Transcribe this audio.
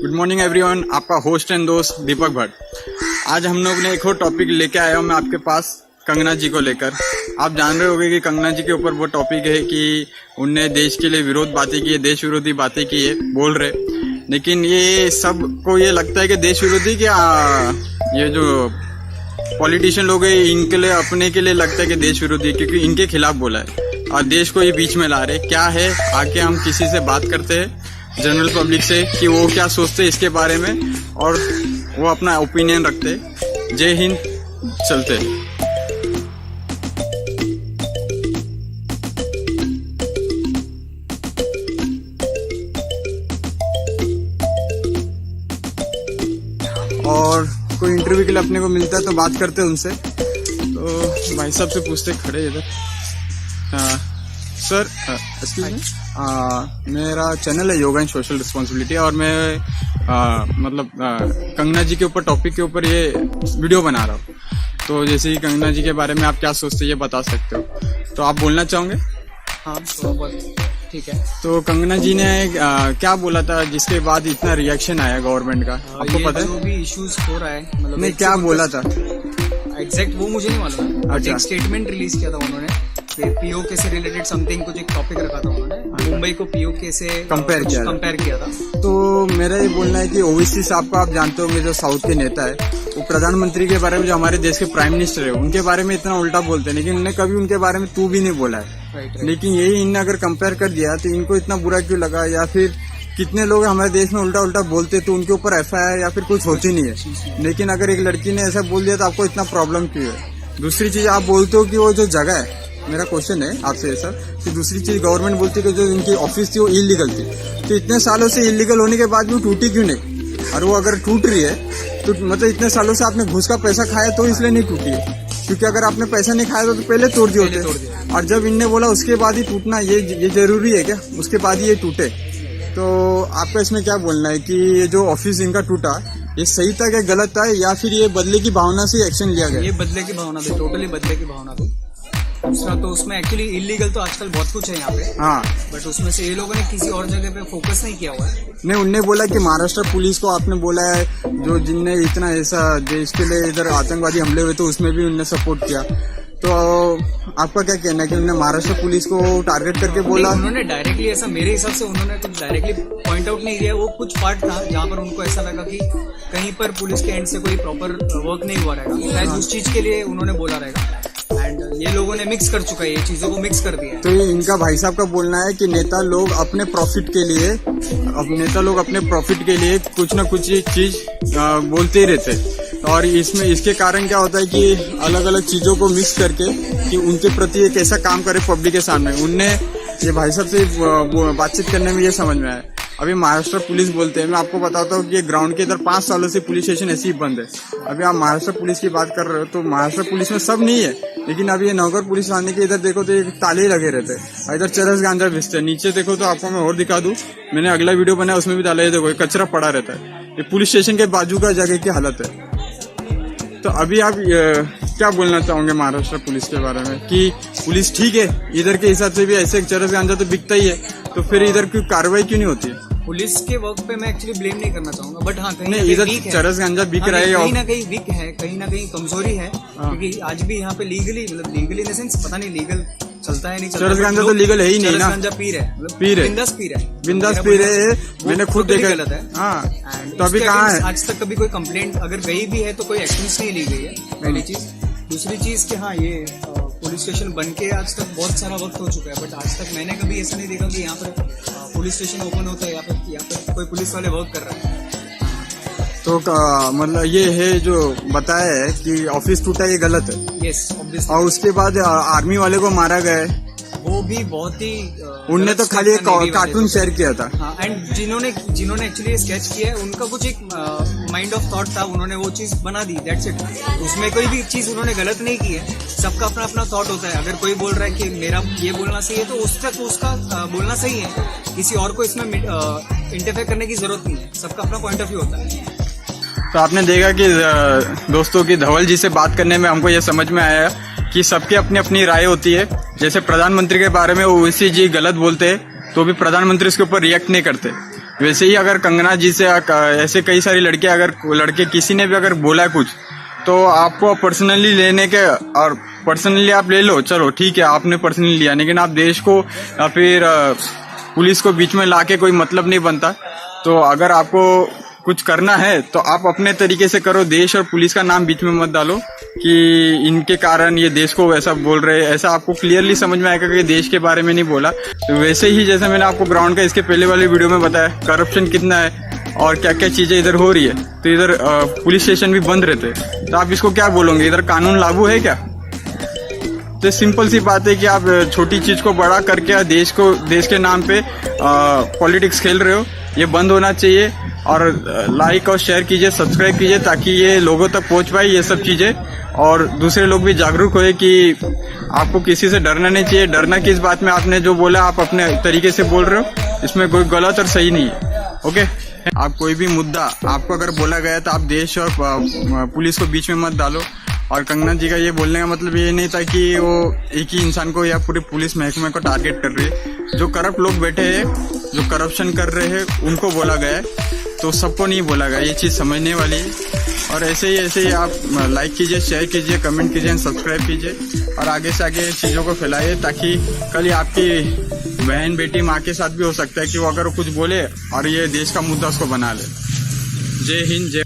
Good morning everyone, आपका host and दोस्त दीपक भट्ट। आज हम लोग ने एक और टॉपिक लेके आया हूँ मैं आपके पास कंगना जी को लेकर। आप जान रहे होंगे कि कंगना जी के ऊपर वो टॉपिक है कि उनने देश के लिए विरोध बातें की है, देश विरोधी बातें की है बोल रहे, लेकिन ये सबको ये लगता है कि देश विरोधी क्या ये जो पॉलिटिशियन लोग हैं इनके लिए अपने के लिए लगता है कि देश विरोधी, क्योंकि इनके खिलाफ बोला है और देश को ये बीच में ला रहे। क्या है, आके हम किसी से बात करते हैं जनरल पब्लिक से कि वो क्या सोचते हैं इसके बारे में और वो अपना ओपिनियन रखते। जय हिंद, चलते। और कोई इंटरव्यू के लिए अपने को मिलता है तो बात करते हैं उनसे। तो भाई साहब से पूछते खड़े इधर। सर एक्सक्यूज मी, मेरा चैनल है योगा एंड सोशल रिस्पॉन्सिबिलिटी और मैं कंगना जी के ऊपर टॉपिक के ऊपर ये वीडियो बना रहा हूँ। तो जैसे कि कंगना जी के बारे में आप क्या सोचते हैं ये बता सकते हो, तो आप बोलना चाहोगे? हाँ ठीक है। तो कंगना जी ने क्या बोला था जिसके बाद इतना रिएक्शन आया गवर्नमेंट का, आपको पता है? जो भी इश्यूज हो रहा है मतलब नहीं, क्या बोला था एग्जैक्ट वो मुझे नहीं मालूम है। अच्छा। एक स्टेटमेंट रिलीज किया था उन्होंने, पीओके से रिलेटेड समथिंग कुछ एक टॉपिक रखा था उन्होंने, मुंबई को पीओके से कंपेयर किया था। तो मेरा ये बोलना है कि ओवैसी साहब को आप जानते होंगे, जो साउथ के नेता है, वो प्रधानमंत्री के बारे में, जो हमारे देश के प्राइम मिनिस्टर है, उनके बारे में इतना उल्टा बोलते हैं, लेकिन उन्होंने कभी उनके बारे में तू भी नहीं बोला है। लेकिन यही इनने अगर कंपेयर कर दिया तो इनको इतना बुरा क्यों लगा, या फिर कितने लोग हमारे देश में उल्टा उल्टा बोलते तो उनके ऊपर एफआईआर या फिर कुछ होती नहीं है, लेकिन अगर एक लड़की ने ऐसा बोल दिया तो आपको इतना प्रॉब्लम क्यों है? दूसरी चीज आप बोलते हो कि वो जो जगह है, मेरा क्वेश्चन है आपसे सर कि दूसरी चीज गवर्नमेंट बोलती है कि जो इनकी ऑफिस थी वो इलीगल थी, तो इतने सालों से इलीगल होने के बाद भी टूटी क्यों नहीं? और वो अगर टूट रही है तो मतलब इतने सालों से आपने घूस का पैसा खाया तो इसलिए नहीं टूटी है, क्योंकि अगर आपने पैसा नहीं खाया तो पहले तोड़ दिए होते। और जब इनने बोला उसके बाद ही टूटना ये जरूरी है क्या? उसके बाद ही ये टूटे, तो आपका इसमें क्या बोलना है कि ये जो ऑफिस इनका टूटा ये सही था क्या गलत था, या फिर ये बदले की भावना से एक्शन लिया गया? ये बदले की भावना थी, टोटली बदले की भावना थी। दूसरा तो उसमें एक्चुअली इलीगल तो आजकल बहुत कुछ है यहाँ पे, हाँ, बट उसमें से ये लोगों ने किसी और जगह पे फोकस नहीं किया हुआ है। नहीं, उनने बोला कि महाराष्ट्र पुलिस को आपने बोला है जो जिनने इतना ऐसा देश के लिए इधर आतंकवादी हमले हुए तो उसमें भी उनने सपोर्ट किया, तो आपका क्या कहना है कि उन्होंने महाराष्ट्र पुलिस को टारगेट करके बोला? उन्होंने डायरेक्टली ऐसा, मेरे हिसाब से उन्होंने कुछ डायरेक्टली पॉइंट आउट नहीं किया। वो कुछ पार्ट था जहाँ पर उनको ऐसा लगा कि कहीं पर पुलिस के एंड से कोई प्रॉपर वर्क नहीं हुआ रहेगा, शायद उस चीज के लिए उन्होंने बोला रहेगा। एंड ये लोगों ने मिक्स कर चुका है, ये चीजों को मिक्स कर दिया है। तो इनका भाई साहब का बोलना है कि नेता लोग अपने प्रॉफिट के लिए कुछ ना कुछ चीज बोलते ही रहते हैं, और इसमें इसके कारण क्या होता है कि अलग अलग चीजों को मिक्स करके कि उनके प्रति एक ऐसा काम करे पब्लिक के सामने। उनने ये भाई साहब से बातचीत करने में ये समझ में आया। अभी महाराष्ट्र पुलिस बोलते हैं, मैं आपको बताता हूँ कि ग्राउंड के इधर 5 सालों से पुलिस स्टेशन ऐसे ही बंद है। अभी आप महाराष्ट्र पुलिस की बात कर रहे हो तो महाराष्ट्र पुलिस में सब नहीं है, लेकिन अभी ये नौकर पुलिस आने के इधर देखो तो ये ताले लगे रहते हैं, इधर चरस गांजा बेचते हैं। नीचे देखो तो आपको मैं और दिखा दूं, मैंने अगला वीडियो बनाया उसमें भी ताला, ये देखो कचरा पड़ा रहता है। ये पुलिस स्टेशन के बाजू का जगह की हालत है। तो अभी आप क्या बोलना चाहोगे महाराष्ट्र पुलिस के बारे में कि पुलिस ठीक है, इधर के हिसाब से भी ऐसे चरस गांजा तो बिकता ही है, तो फिर इधर की कार्रवाई क्यों नहीं होती है? पुलिस के वर्क पे मैं एक्चुअली ब्लेम नहीं करना चाहूंगा, बट हाँ कहीं नहीं, इधर चरस गांजा बिक रहा है, कहीं ना कहीं वीक है, कहीं ना कहीं कमजोरी है, क्योंकि आज भी यहाँ पे लीगली इन द सेंस पता नहीं लीगल चलता है नहीं चलता। चरस गांजा तो लीगल है ही नहीं ना, गांजा पी रहे, बिंदास पी रहे, मैंने खुद देखा। गलत है। हाँ, तो अभी कहाँ है? आज तक कभी कोई कंप्लेंट अगर गई भी है तो कोई एक्शन नहीं ली गई है, पहली चीज। दूसरी चीज कि हाँ ये पुलिस स्टेशन बन के आज तक बहुत सारा वक्त हो चुका है, बट आज तक मैंने कभी ऐसा नहीं देखा कि यहाँ पर पुलिस स्टेशन ओपन होता है, यहाँ पर कोई पुलिस वाले वर्क कर रहा है। तो मतलब ये है जो बताया है कि ऑफिस टूटा, ये गलत है। Yes, obviously. और उसके बाद आर्मी वाले को मारा गया है, वो भी बहुत ही उनने तो खाली एक कार्टून शेयर किया था। हाँ, एंड जिन्होंने एक्चुअली स्केच किया है उनका कुछ एक माइंड ऑफ थॉट था, उन्होंने वो चीज बना दी, दैट्स इट। उसमें कोई भी चीज उन्होंने गलत नहीं की है, सबका अपना अपना थॉट होता है। अगर कोई बोल रहा है कि मेरा ये बोलना सही है तो उसका बोलना सही है, किसी और को इसमें इंटरफेयर करने की जरूरत नहीं है, सबका अपना पॉइंट ऑफ व्यू होता है। तो आपने देखा कि दोस्तों की धवल जी से बात करने में हमको ये समझ में आया कि सबकी अपनी अपनी राय होती है। जैसे प्रधानमंत्री के बारे में ओवैसी जी गलत बोलते हैं तो भी प्रधानमंत्री उसके ऊपर रिएक्ट नहीं करते, वैसे ही अगर कंगना जी से ऐसे कई सारी लड़कियां अगर लड़के किसी ने भी अगर बोला कुछ तो आपको पर्सनली लेने के और पर्सनली आप ले लो, चलो ठीक है आपने पर्सनली लिया, लेकिन आप देश को या फिर पुलिस को बीच में लाके कोई मतलब नहीं बनता। तो अगर आपको कुछ करना है तो आप अपने तरीके से करो, देश और पुलिस का नाम बीच में मत डालो कि इनके कारण ये देश को वैसा बोल रहे हैं। ऐसा आपको क्लियरली समझ में आएगा कि देश के बारे में नहीं बोला। तो वैसे ही जैसे मैंने आपको ग्राउंड का इसके पहले वाले वीडियो में बताया करप्शन कितना है और क्या क्या चीजें इधर हो रही है, तो इधर पुलिस स्टेशन भी बंद रहते हैं, तो आप इसको क्या बोलोगे, इधर कानून लागू है क्या? तो सिंपल सी बात है कि आप छोटी चीज को बड़ा करके देश के नाम पे पॉलिटिक्स खेल रहे हो, ये बंद होना चाहिए। और लाइक और शेयर कीजिए, सब्सक्राइब कीजिए ताकि ये लोगों तक पहुंच पाए ये सब चीजें, और दूसरे लोग भी जागरूक होए कि आपको किसी से डरना नहीं चाहिए। डरना किस बात में, आपने जो बोला आप अपने तरीके से बोल रहे हो, इसमें कोई गलत और सही नहीं है। ओके, आप कोई भी मुद्दा आपको अगर बोला गया तो आप देश और पुलिस को बीच में मत डालो। और कंगना जी का ये बोलने का मतलब ये नहीं था कि वो एक ही इंसान को या पूरे पुलिस महकमे को टारगेट कर रही है। जो करप्ट लोग बैठे हैं, जो करप्शन कर रहे हैं, उनको बोला गया है, तो सबको नहीं बोला गया। ये चीज़ समझने वाली है। और ऐसे ही आप लाइक कीजिए, शेयर कीजिए, कमेंट कीजिए, सब्सक्राइब कीजिए और आगे से आगे चीज़ों को फैलाइए ताकि कल ही आपकी बहन बेटी माँ के साथ भी हो सकता है कि वो अगर कुछ बोले और ये देश का मुद्दा उसको बना ले। जय हिंद, जय